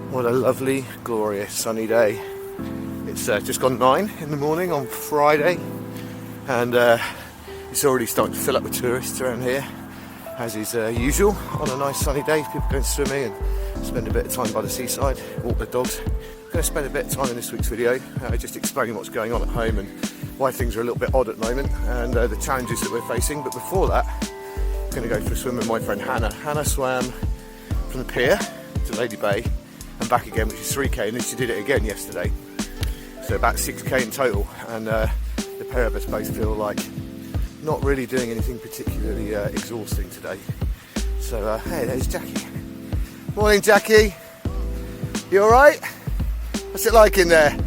What a lovely, glorious sunny day. It's just gone 9 in the morning on Friday, and it's already starting to fill up with tourists around here, as is usual on a nice sunny day. People going swimming and spend a bit of time by the seaside, walk their dogs. I'm going to spend a bit of time in this week's video just explaining what's going on at home and why things are a little bit odd at the moment, and the challenges that we're facing. But before that, I'm going to go for a swim with my friend Hannah. Hannah swam from the pier to Lady Bay and back again, which is 3k, and then she did it again yesterday, so about 6k in total. And the pair of us both feel like not really doing anything particularly exhausting today. So hey, there's Jackie. Morning, Jackie. You all right? What's it like in there?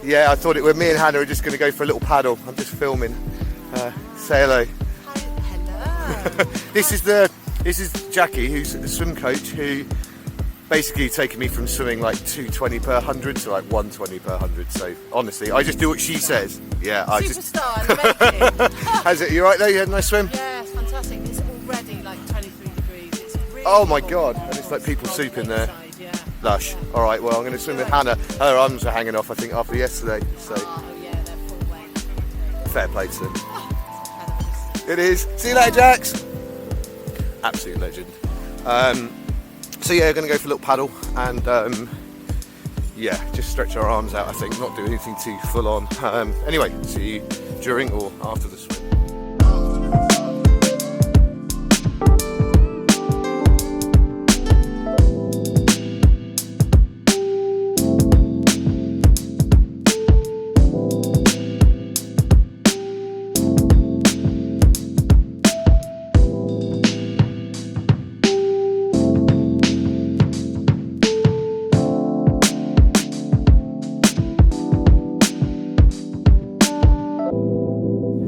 Yeah, I thought it were me and Hannah are just going to go for a little paddle. I'm just filming. Say hello. Hello. This is Jackie, who's a swim coach, who basically taken me from swimming like 220 per 100 to like 120 per 100. So honestly, I just do what she says. Yeah, I just. Superstar. How's it? You right there? You had a nice swim? Yeah, it's fantastic. It's already like 23 degrees. It's really Oh my cold. God! And it's like people soup in there. Inside, yeah. Lush. All right. Well, I'm going to swim with Hannah. Her arms are hanging off, I think, after yesterday. So Oh yeah, they're full weight. fair play to them. Fabulous. It is. See you later, Jax. Absolute legend. So yeah, we're going to go for a little paddle and yeah, just stretch our arms out, I think, not do anything too full on. Anyway, see you during or after the swim.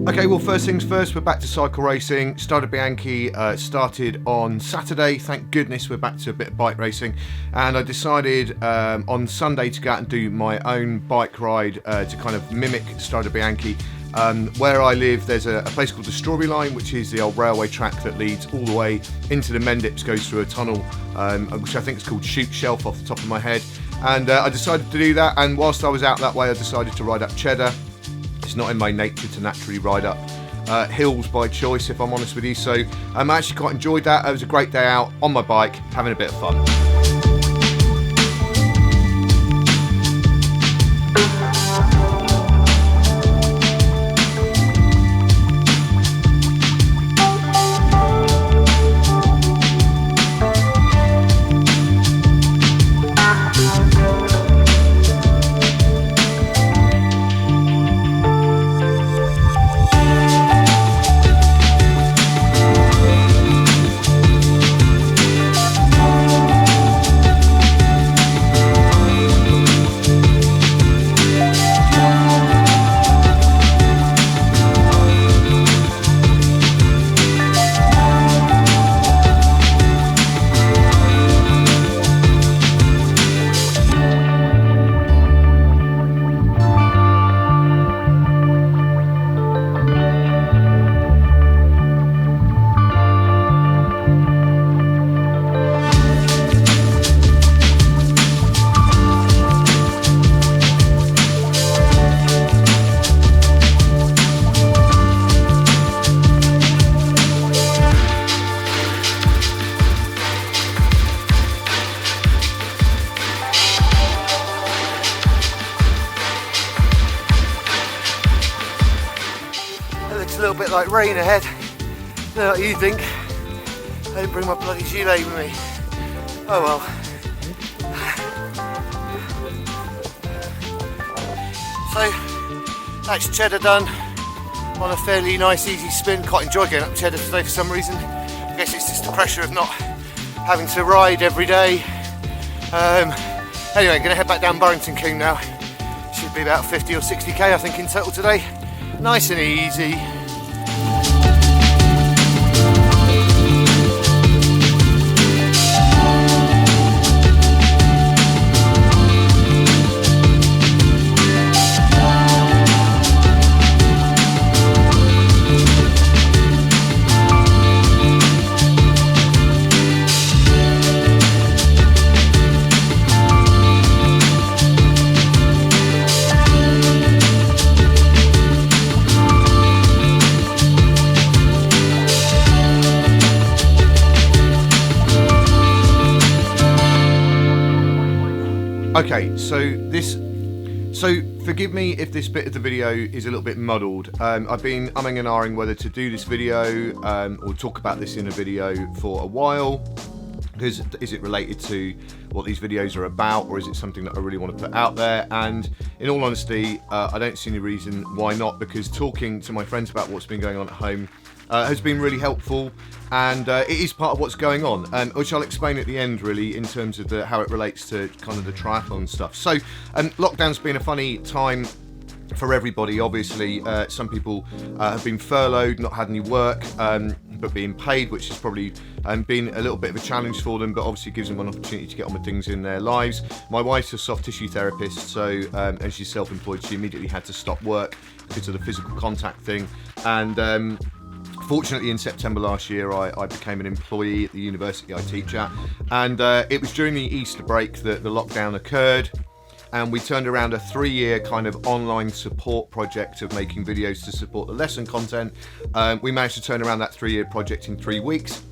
Okay, well, first things first, we're back to cycle racing. Strade Bianche started on Saturday. Thank goodness we're back to a bit of bike racing. And I decided on Sunday to go out and do my own bike ride to kind of mimic Strade Bianche. Where I live, there's a place called the Strawberry Line, which is the old railway track that leads all the way into the Mendips, goes through a tunnel, which I think is called Shoot Shelf off the top of my head. And I decided to do that, and whilst I was out that way, I decided to ride up CHEDDAR. It's not in my nature to naturally ride up hills by choice, if I'm honest with you. So I actually quite enjoyed that. It was a great day out on my bike, having a bit of fun. It's a little bit like rain ahead. I don't know what you think. I didn't bring my bloody gilet with me. Oh well. So that's CHEDDAR done on a fairly nice easy spin. Quite enjoyed going up CHEDDAR today for some reason. I guess it's just the pressure of not having to ride every day. Anyway, gonna head back down Burrington now. Should be about 50 or 60k I think in total today. Nice and easy. Okay, so forgive me if this bit of the video is a little bit muddled. I've been umming and ahhing whether to do this video or talk about this in a video for a while. Because is it related to what these videos are about, or is it something that I really want to put out there? And in all honesty, I don't see any reason why not, because talking to my friends about what's been going on at home has been really helpful, and it is part of what's going on, which I'll explain at the end, really, in terms of how it relates to kind of the triathlon stuff. So lockdown's been a funny time for everybody. Obviously, some people have been furloughed, not had any work, but being paid, which has probably been a little bit of a challenge for them, but obviously gives them an opportunity to get on with things in their lives. My wife's a soft tissue therapist, so and she's self-employed, she immediately had to stop work because of the physical contact thing. And fortunately, in September last year, I became an employee at the university I teach at, and it was during the Easter break that the lockdown occurred. And we turned around a 3-year kind of online support project of making videos to support the lesson content. We managed to turn around that 3-year project in 3 weeks,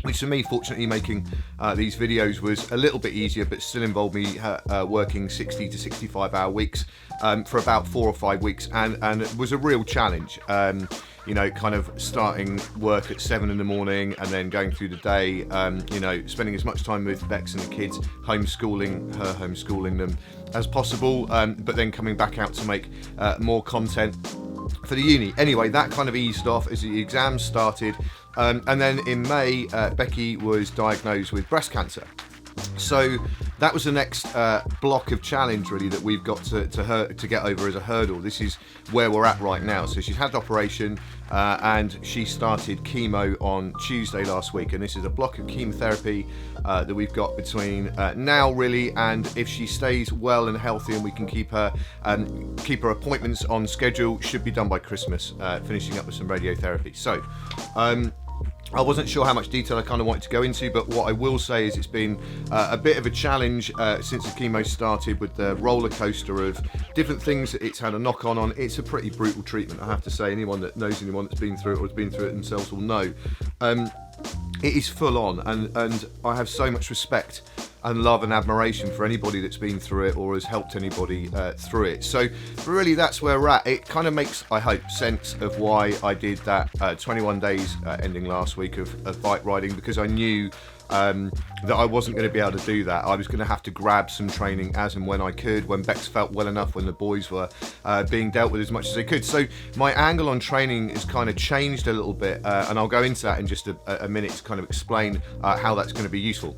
which for me, fortunately, making these videos was a little bit easier, but still involved me working 60 to 65 hour weeks for about 4 or 5 weeks, and it was a real challenge. You know, kind of starting work at 7 in the morning and then going through the day, you know, spending as much time with Bex and the kids, homeschooling them as possible, but then coming back out to make more content for the uni. Anyway, that kind of eased off as the exams started, and then in May, Becky was diagnosed with breast cancer. So that was the next block of challenge, really, that we've got to get over as a hurdle. This is where we're at right now. So she's had the operation, and she started chemo on Tuesday last week, and this is a block of chemotherapy that we've got between now, really, and if she stays well and healthy and we can keep her appointments on schedule, should be done by Christmas, finishing up with some radiotherapy. So I wasn't sure how much detail I kind of wanted to go into, but what I will say is it's been a bit of a challenge since the chemo started, with the roller coaster of different things that it's had a knock on. It's a pretty brutal treatment, I have to say. Anyone that knows anyone that's been through it or has been through it themselves will know. It is full on, and I have so much respect and love and admiration for anybody that's been through it or has helped anybody through it. So really, that's where we're at. It kind of makes, I hope, sense of why I did that 21 days ending last week of bike riding, because I knew that I wasn't going to be able to do that. I was going to have to grab some training as and when I could, when Bex felt well enough, when the boys were being dealt with as much as they could. So my angle on training has kind of changed a little bit, and I'll go into that in just a minute to kind of explain how that's going to be useful.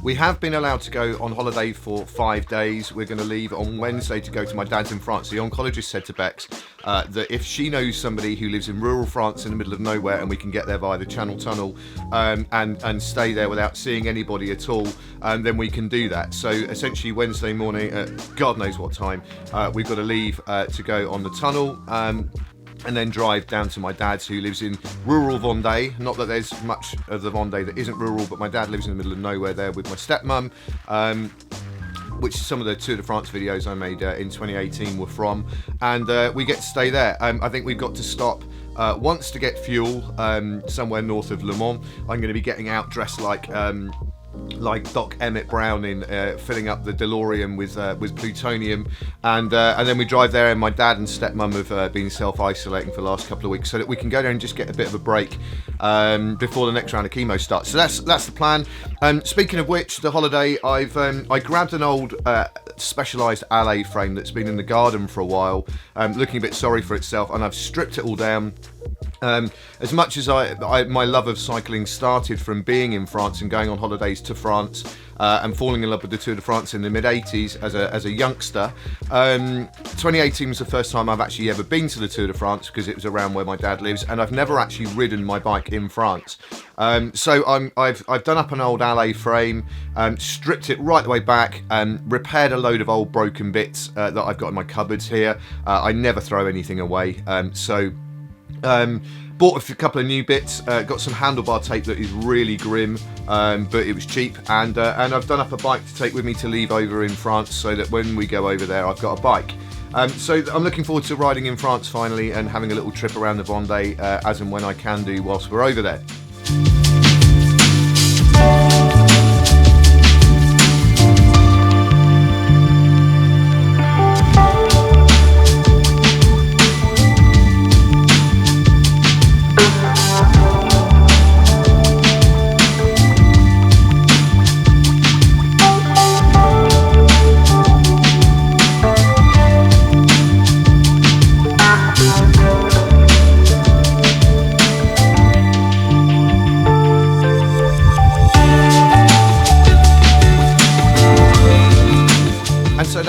We have been allowed to go on holiday for 5 days. We're going to leave on Wednesday to go to my dad's in France. The oncologist said to Bex that if she knows somebody who lives in rural France in the middle of nowhere and we can get there via the Channel Tunnel and stay there without seeing anybody at all, then we can do that. So essentially Wednesday morning at God knows what time, we've got to leave to go on the tunnel. And then drive down to my dad's, who lives in rural Vendée. Not that there's much of the Vendée that isn't rural, but my dad lives in the middle of nowhere there with my stepmum, which some of the Tour de France videos I made in 2018 were from. And we get to stay there. I think we've got to stop once to get fuel somewhere north of Le Mans. I'm going to be getting out dressed like Doc Emmett Brown in filling up the DeLorean with plutonium, and then we drive there, and my dad and stepmum have been self-isolating for the last couple of weeks so that we can go there and just get a bit of a break before the next round of chemo starts. So that's the plan. Speaking of which, the holiday, I grabbed an old specialised alley frame that's been in the garden for a while, looking a bit sorry for itself, and I've stripped it all down. As much as my love of cycling started from being in France and going on holidays to France and falling in love with the Tour de France in the mid-80s as a youngster, 2018 was the first time I've actually ever been to the Tour de France, because it was around where my dad lives, and I've never actually ridden my bike in France. So I've done up an old alley frame, stripped it right the way back, repaired a load of old broken bits that I've got in my cupboards here. I never throw anything away, bought a couple of new bits, got some handlebar tape that is really grim, but it was cheap, and I've done up a bike to take with me to leave over in France, so that when we go over there I've got a bike. So I'm looking forward to riding in France finally and having a little trip around the Vendée as and when I can do whilst we're over there.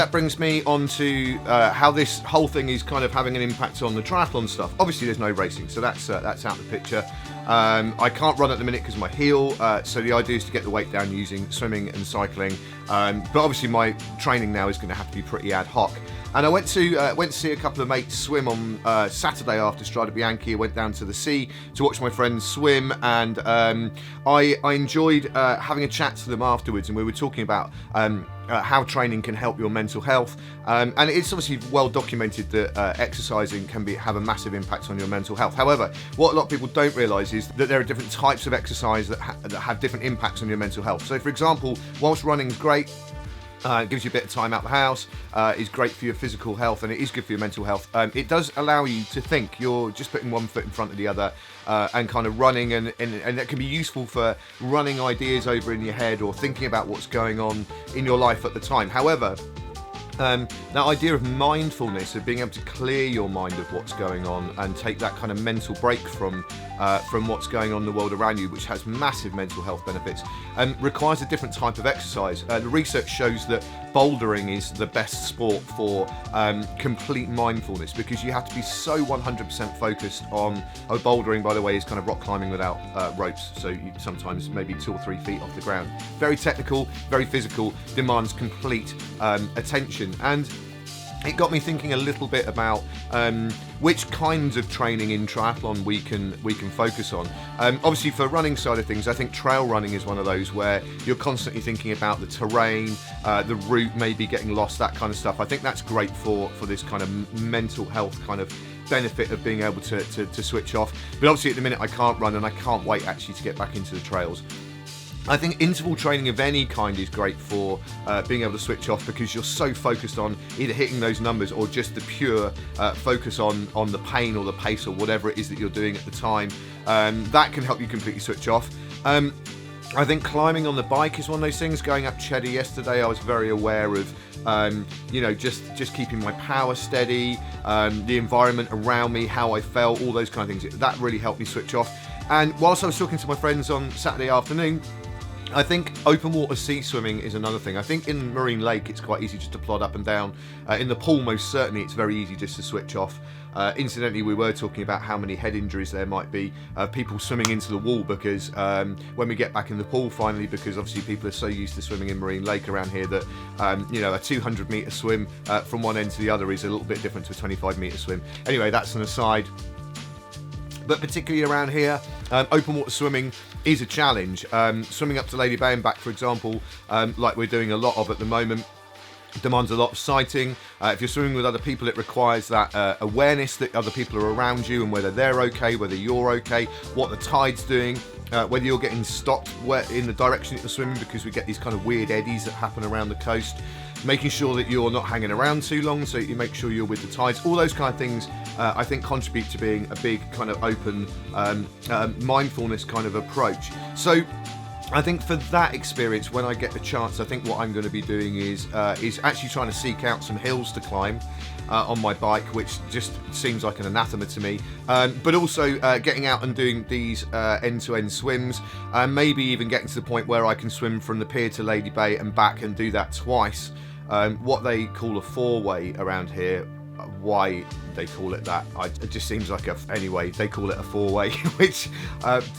that brings me on to how this whole thing is kind of having an impact on the triathlon stuff. Obviously there's no racing, so that's out of the picture. I can't run at the minute because of my heel, so the idea is to get the weight down using swimming and cycling. But obviously my training now is going to have to be pretty ad hoc. And I went to see a couple of mates swim on Saturday after Strada Bianchi. I went down to the sea to watch my friends swim, and I enjoyed having a chat to them afterwards, and we were talking about how training can help your mental health. And it's obviously well documented that exercising can have a massive impact on your mental health. However, what a lot of people don't realise is that there are different types of exercise that have different impacts on your mental health. So for example, whilst running is great, it gives you a bit of time out the house, is great for your physical health, and it is good for your mental health. It does allow you to think. You're just putting one foot in front of the other and kind of running, and that can be useful for running ideas over in your head or thinking about what's going on in your life at the time. However, that idea of mindfulness, of being able to clear your mind of what's going on and take that kind of mental break from what's going on in the world around you, which has massive mental health benefits, requires a different type of exercise. The research shows that bouldering is the best sport for complete mindfulness, because you have to be so 100% focused on, bouldering, by the way, is kind of rock climbing without ropes, so you sometimes maybe 2 or 3 feet off the ground. Very technical, very physical, demands complete attention. And it got me thinking a little bit about which kinds of training in triathlon we can focus on. Obviously, for running side of things, I think trail running is one of those where you're constantly thinking about the terrain, the route, maybe getting lost, that kind of stuff. I think that's great for this kind of mental health kind of benefit of being able to switch off. But obviously at the minute I can't run, and I can't wait actually to get back into the trails. I think interval training of any kind is great for being able to switch off, because you're so focused on either hitting those numbers or just the pure focus on the pain or the pace or whatever it is that you're doing at the time. That can help you completely switch off. I think climbing on the bike is one of those things. Going up CHEDDAR yesterday, I was very aware of just keeping my power steady, the environment around me, how I felt, all those kind of things. That really helped me switch off. And whilst I was talking to my friends on Saturday afternoon, I think open water sea swimming is another thing. I think in Marine Lake it's quite easy just to plod up and down. In the pool, most certainly, it's very easy just to switch off. Incidentally, we were talking about how many head injuries there might be, people swimming into the wall, because when we get back in the pool finally, because obviously people are so used to swimming in Marine Lake around here that a 200 metre swim from one end to the other is a little bit different to a 25 metre swim. Anyway, that's an aside. But particularly around here, open water swimming is a challenge. Swimming up to Lady Bay and back, for example, like we're doing a lot of at the moment, demands a lot of sighting. If you're swimming with other people, it requires that awareness that other people are around you and whether they're okay, whether you're okay, what the tide's doing, whether you're getting stopped in the direction that you're swimming, because we get these kind of weird eddies that happen around the coast. Making sure that you're not hanging around too long, so you make sure you're with the tides. All those kind of things I think contribute to being a big kind of open mindfulness kind of approach. So I think for that experience, when I get the chance, I think what I'm going to be doing is actually trying to seek out some hills to climb on my bike, which just seems like an anathema to me. But also getting out and doing these end-to-end swims, maybe even getting to the point where I can swim from the pier to Lady Bay and back and do that twice. What they call a four-way around here. Why they call it that, it just seems like anyway, they call it a four-way, which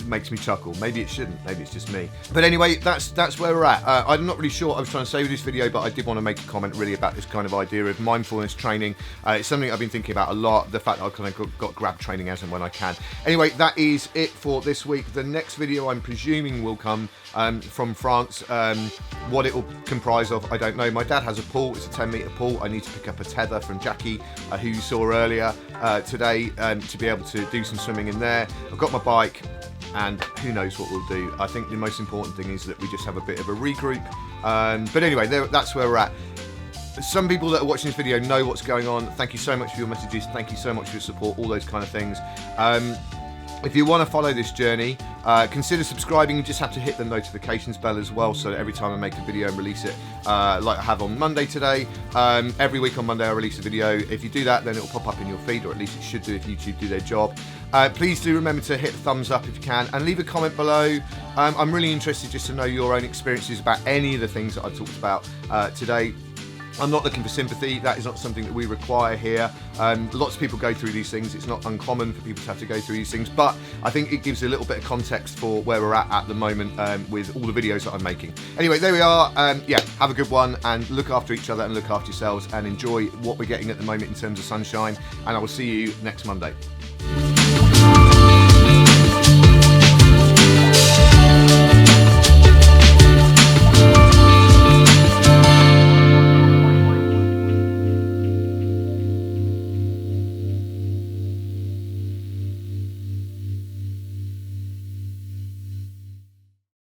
makes me chuckle. Maybe it shouldn't, maybe it's just me. But anyway, that's where we're at. I'm not really sure what I was trying to say with this video, but I did want to make a comment really about this kind of idea of mindfulness training. It's something I've been thinking about a lot, the fact that I kind of got grab training as and when I can. Anyway, that is it for this week. The next video I'm presuming will come from France. What it will comprise of, I don't know. My dad has a pool, it's a 10-metre pool. I need to pick up a tether from Jackie, who you saw earlier today, to be able to do some swimming in there. I've got my bike, and who knows what we'll do. I think the most important thing is that we just have a bit of a regroup. But anyway, that's where we're at. Some people that are watching this video know what's going on. Thank you so much for your messages. Thank you so much for your support, all those kind of things. If you want to follow this journey, consider subscribing. You just have to hit the notifications bell as well, so that every time I make a video and release it, like I have on Monday today, every week on Monday I release a video. If you do that, then it will pop up in your feed, or at least it should do if YouTube do their job. Please do remember to hit the thumbs up if you can, and leave a comment below. I'm really interested just to know your own experiences about any of the things that I've talked about today. I'm not looking for sympathy. That is not something that we require here. Lots of people go through these things. It's not uncommon for people to have to go through these things, but I think it gives a little bit of context for where we're at the moment with all the videos that I'm making. Anyway, there we are. Yeah, have a good one and look after each other and look after yourselves and enjoy what we're getting at the moment in terms of sunshine, and I will see you next Monday.